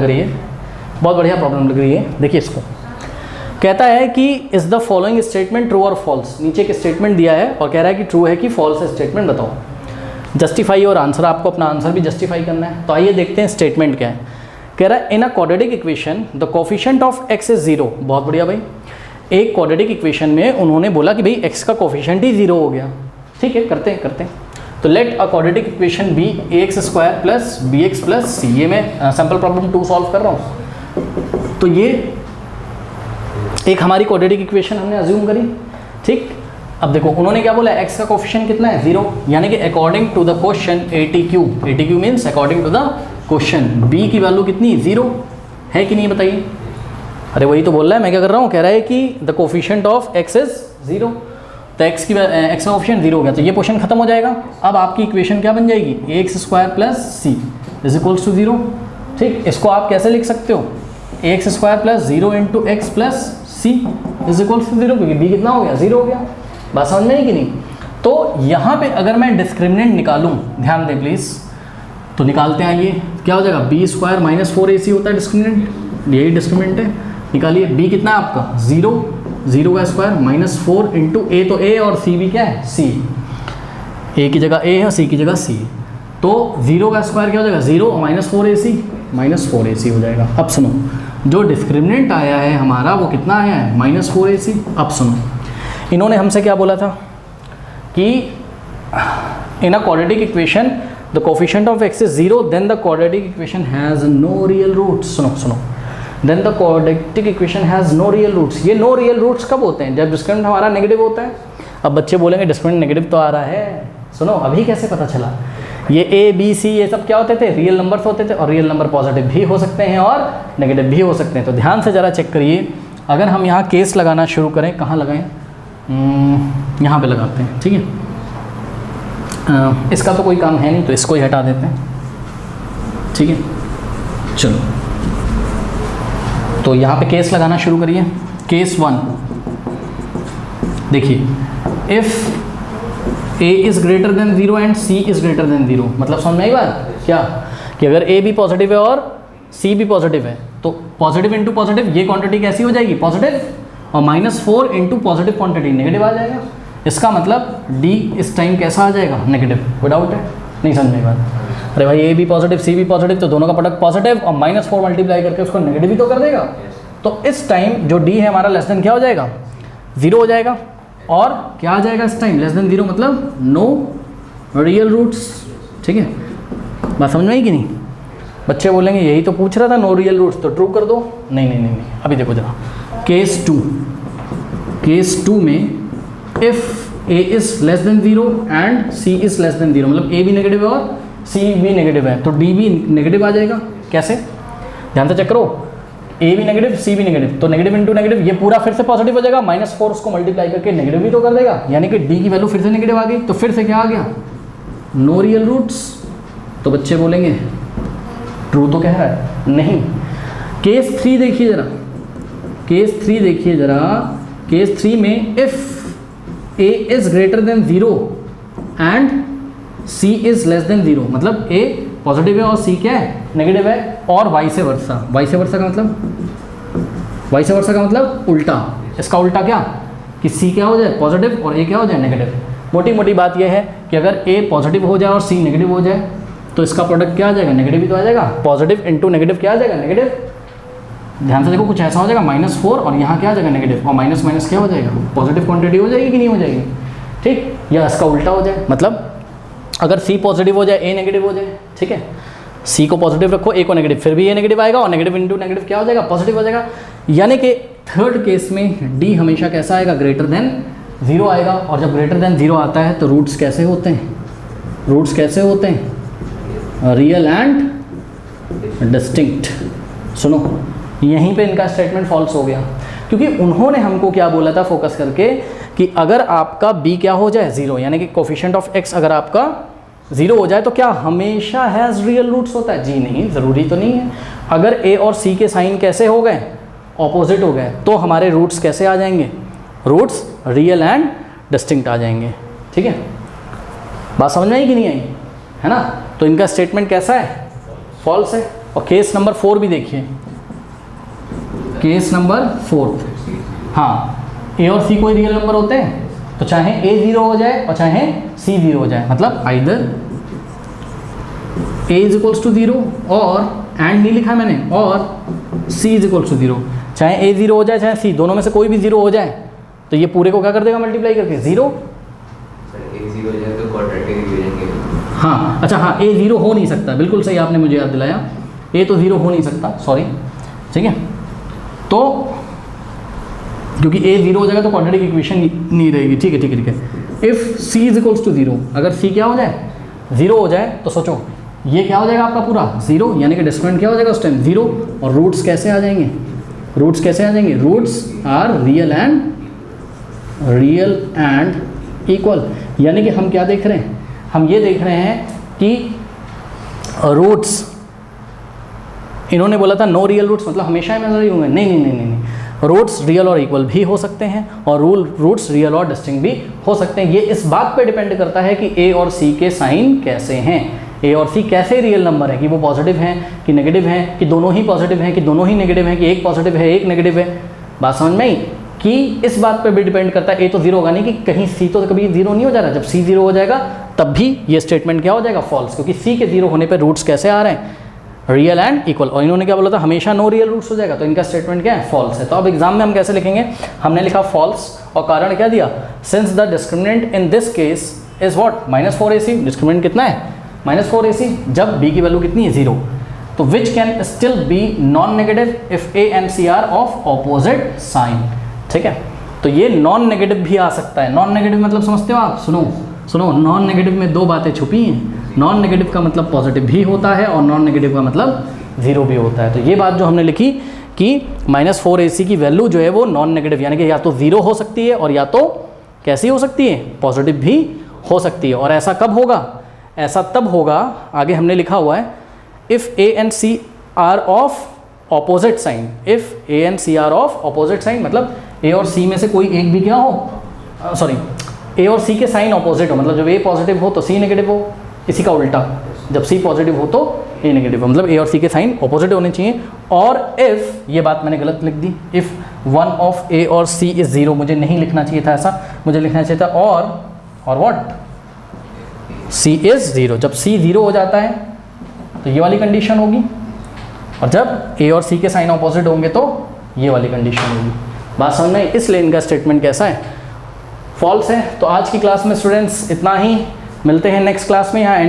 लग रही है, बहुत बढ़िया प्रॉब्लम लग रही है। देखिए इसको कहता है कि is the following statement true और फॉल्स। नीचे एक स्टेटमेंट दिया है और कह रहा है कि ट्रू है कि फॉल्स है, स्टेटमेंट बताओ। जस्टिफाई और आंसर, आपको अपना आंसर भी जस्टिफाई करना है। तो आइए देखते हैं स्टेटमेंट क्या है। कह रहा है in a quadratic equation the coefficient of x is 0। बहुत बढ़िया भाई, एक क्वाड्रेटिक इक्वेशन में उन्होंने बोला कि भाई एक्स का कोफिशिएंट ही 0 हो गया। ठीक है, करते हैं। तो let a quadratic equation be ax square plus b x plus c. ये मैं सैम्पल प्रॉब्लम 2 सॉल्व कर रहा हूँ। तो ये एक हमारी क्वाड्रेटिक इक्वेशन हमने अज्यूम करी। ठीक, अब देखो उन्होंने क्या बोला, x का कोफिशिएंट कितना है 0, यानी कि according to the question ATQ means according to the question b की वैल्यू कितनी 0 है कि नहीं बताइए। अरे वही तो बोल रहा है, मैं क्या कर रहा हूँ, कह रहा है कि the coefficient of x is 0। तो x का कोफिशिएंट 0 हो गया, तो ये क्वेश्चन खत्म हो जाएगा। अब आपकी इक्वेशन क्या बन जाएगी, ax square plus C is equals to 0। ठीक, इसको आप कैसे लिख सकते हो, ax square plus 0 into X plus C is equals to 0, क्योंकि b कितना हो गया 0 हो गया। बात समझ में आई कि नहीं। तो यहाँ पे अगर मैं डिस्क्रिमिनेंट निकालूँ, ध्यान दें प्लीज़, तो निकालते हैं। ये क्या हो जाएगा, b स्क्वायर माइनस 4ac होता है डिस्क्रिमिनेंट, यही डिस्क्रिमिनेंट है। निकालिए, b कितना है आपका 0 का स्क्वायर माइनस 4 इंटू ए, तो a और c भी क्या है c, a की जगह a है, c की जगह c। तो 0 का स्क्वायर क्या हो जाएगा 0 माइनस 4ac हो जाएगा। अब सुनो, जो डिस्क्रिमिनेंट आया है हमारा वो कितना आया है -4ac। अब सुनो, इन्होंने हमसे क्या बोला था कि in a quadratic equation the coefficient of x is 0 then the quadratic equation has no real roots. सुनो, then the quadratic equation has no real roots. ये नो रियल रूट्स कब होते हैं, जब डिस्क्रिमिनेंट हमारा नेगेटिव होता है। अब बच्चे बोलेंगे डिस्क्रिमिनेंट नेगेटिव तो आ रहा है। सुनो, अभी कैसे पता चला, ये a b c ये सब क्या होते थे, रियल नंबर्स होते थे, और रियल नंबर पॉजिटिव भी हो सकते हैं और नेगेटिव भी हो सकते हैं। तो ध्यान से ज़रा चेक करिए, अगर हम यहाँ केस लगाना शुरू करें, कहाँ लगाएं, यहाँ पे लगाते हैं। ठीक है, इसका तो कोई काम है नहीं, तो इसको ही हटा देते हैं। ठीक है, चलो, तो यहाँ पे केस लगाना शुरू करिए। केस 1, देखिए, if a is greater than 0 and c is greater than 0, मतलब समझ में आई बात क्या, कि अगर a भी पॉजिटिव है और c भी पॉजिटिव है, तो पॉजिटिव इंटू पॉजिटिव ये क्वांटिटी कैसी हो जाएगी पॉजिटिव, और -4 इंटू पॉजिटिव क्वांटिटी नेगेटिव आ जाएगा। इसका मतलब d इस टाइम कैसा आ जाएगा, नेगेटिव, विदाउट है। नहीं समझ में बात, अरे भाई a भी पॉजिटिव c भी पॉजिटिव, तो दोनों का प्रोडक्ट पॉजिटिव, और -4 मल्टीप्लाई करके उसको नेगेटिव ही तो कर देगा। तो इस टाइम जो d है हमारा लेस देन क्या हो जाएगा 0 हो जाएगा, और क्या आ जाएगा इस टाइम लेस देन 0, मतलब नो रियल रूट्स। ठीक है, बात समझ में आई कि नहीं। बच्चे बोलेंगे यही तो पूछ रहा था, नो रियल रूट्स, तो ट्रू कर दो। नहीं, अभी देखो जरा, केस 2 में if a is less than 0 and c is less than 0, मतलब a भी नेगेटिव है और c भी नेगेटिव है, तो d भी नेगेटिव आ जाएगा। कैसे, ध्यान से चेक करो, a भी नेगेटिव c भी नेगेटिव, तो नेगेटिव इंटू नेगेटिव ये पूरा फिर से पॉजिटिव हो जाएगा, -4 उसको मल्टीप्लाई करके नेगेटिव भी तो कर देगा, यानी कि d की वैल्यू फिर से नेगेटिव आ गई। तो फिर से क्या आ गया, नो रियल रूट्स। तो बच्चे बोलेंगे ट्रू तो कह रहा है, नहीं। केस 3 देखिए जरा, केस 3 में if a is greater than 0 and c is less than 0, मतलब a पॉजिटिव है और c क्या है नेगेटिव है, और वाइस वर्सा का मतलब उल्टा। इसका उल्टा क्या, कि c क्या हो जाए पॉजिटिव और a क्या हो जाए नेगेटिव। मोटी बात यह है कि अगर a पॉजिटिव हो जाए और c नेगेटिव हो जाए, तो इसका प्रोडक्ट क्या आ जाएगा, नेगेटिव ही तो आ जाएगा। पॉजिटिव इंटू नेगेटिव क्या आ जाएगा, नेगेटिव। ध्यान से देखो, कुछ ऐसा हो जाएगा -4, और यहाँ क्या आ जाएगा नेगेटिव, और माइनस माइनस क्या हो जाएगा, पॉजिटिव क्वांटिटी हो जाएगी कि नहीं हो जाएगी। ठीक, या इसका उल्टा हो जाए, मतलब अगर c पॉजिटिव हो जाए a नेगेटिव हो जाए। ठीक है, c को पॉजिटिव रखो, a को नेगेटिव, फिर भी a नेगेटिव आएगा, और नेगेटिव इंटू नेगेटिव क्या हो जाएगा, पॉजिटिव हो जाएगा। यानी कि थर्ड केस में d हमेशा कैसा आएगा, ग्रेटर देन 0 आएगा, और जब ग्रेटर देन 0 आता है तो रूट्स कैसे होते हैं, रियल एंड डिस्टिंक्ट। सुनो, यहीं पे इनका स्टेटमेंट फॉल्स हो गया, क्योंकि उन्होंने हमको क्या बोला था फोकस करके, कि अगर आपका b क्या हो जाए 0, यानी कि कोफिशिएंट ऑफ x अगर आपका 0 हो जाए तो क्या हमेशा हैज़ रियल रूट्स होता है। जी नहीं, ज़रूरी तो नहीं है। अगर a और c के साइन कैसे हो गए, ऑपोजिट हो गए, तो हमारे रूट्स कैसे आ जाएंगे, रूट्स रियल एंड डिस्टिंक्ट आ जाएंगे। ठीक है, बात समझ में आई कि नहीं आई, है ना। तो इनका स्टेटमेंट कैसा है, फॉल्स है। और केस नंबर 4 भी देखिए, केस नंबर 4, हाँ ए और सी कोई रियल नंबर होते हैं तो चाहे ए 0 हो जाए और चाहे सी 0 हो जाए, मतलब either A is equals to 0 और एंड नहीं लिखा मैंने, और सी इज इक्वल्स टू 0, चाहे ए 0 हो जाए चाहे सी, दोनों में से कोई भी 0 हो जाए तो ये पूरे को क्या कर देगा मल्टीप्लाई करके 0। हाँ अच्छा, हाँ ए 0 हो नहीं सकता, बिल्कुल सही आपने मुझे याद दिलाया, ए तो 0 हो नहीं सकता, सॉरी, ठीक है। तो क्योंकि ए 0 हो जाएगा तो क्वाड्रेटिक इक्वेशन नहीं रहेगी, ठीक है ठीक है ठीक है। If C is equals to 0, अगर सी क्या हो जाए 0 हो जाए तो सोचो ये क्या हो जाएगा आपका पूरा 0, यानी कि डिस्क्रिमिनेंट क्या हो जाएगा उस टाइम 0, और रूट्स कैसे आ जाएंगे, रूट्स कैसे आ जाएंगे, roots are real and equal, यानी कि हम क्या देख रहे हैं, हम ये देख रहे हैं कि रूट्स, इन्होंने बोला था नो रियल रूट्स मतलब हमेशा इमेजिनरी होंगे, नहीं नहीं नहीं नहीं नहीं, रूट्स रियल और इक्वल भी हो सकते हैं और रूट्स रियल और डिस्टिंक्ट भी हो सकते हैं। ये इस बात पे डिपेंड करता है कि ए और सी के साइन कैसे हैं, ए और सी कैसे रियल नंबर है, कि वो पॉजिटिव हैं कि नेगेटिव हैं, कि दोनों ही पॉजिटिव हैं कि दोनों ही नेगेटिव हैं, कि एक पॉजिटिव है एक नेगेटिव है। बात समझ में आई कि इस बात पे भी डिपेंड करता है, ए तो 0 होगा नहीं कि कहीं सी तो कभी 0 नहीं हो जाएगा, जब सी 0 हो जाएगा तब भी ये स्टेटमेंट क्या हो जाएगा फॉल्स, क्योंकि सी के 0 होने पर रूट्स कैसे आ रहे हैं रियल एंड इक्वल, और इन्होंने क्या बोला था हमेशा नो रियल रूट्स हो जाएगा, तो इनका स्टेटमेंट क्या है फॉल्स है। तो अब एग्जाम में हम कैसे लिखेंगे, हमने लिखा फॉल्स और कारण क्या दिया, since the discriminant in this case is what -4ac, discriminant कितना है -4ac, जब b की वैल्यू कितनी है 0, तो which can still be non negative if a and c are of opposite sign, ठीक है। तो ये नॉन नेगेटिव भी आ सकता है, नॉन नेगेटिव मतलब समझते हो आप, सुनो नॉन नेगेटिव में दो बातें छुपी हैं, नॉन नेगेटिव का मतलब पॉजिटिव भी होता है और नॉन नेगेटिव का मतलब 0 भी होता है। तो ये बात जो हमने लिखी कि -4ac की वैल्यू जो है वो नॉन नेगेटिव, यानी कि या तो 0 हो सकती है और या तो कैसी हो सकती है पॉजिटिव भी हो सकती है। और ऐसा कब होगा, ऐसा तब होगा, आगे हमने लिखा हुआ है if a and c are of opposite sign, if a and c are of opposite sign मतलब a और c में से कोई एक भी क्या हो, सॉरी a और c के साइन ऑपोजिट हो, मतलब जब a पॉजिटिव हो तो c नेगेटिव हो, इसी का उल्टा जब c पॉजिटिव हो तो a नेगेटिव हो, मतलब a और c के साइन ऑपोजिट होने चाहिए। और इफ़, ये बात मैंने गलत लिख दी, इफ़ वन ऑफ a और c इज़ 0, मुझे नहीं लिखना चाहिए था ऐसा, मुझे लिखना चाहिए था और व्हाट c इज़ 0, जब c 0 हो जाता है तो ये वाली कंडीशन होगी, और जब a और c के साइन ऑपोजिट होंगे तो ये वाली कंडीशन होगी। बात समझ में, इसलिए इनका स्टेटमेंट कैसा है फॉल्स है। तो आज की क्लास में स्टूडेंट्स इतना ही, मिलते हैं नेक्स्ट क्लास में। यहाँ एंड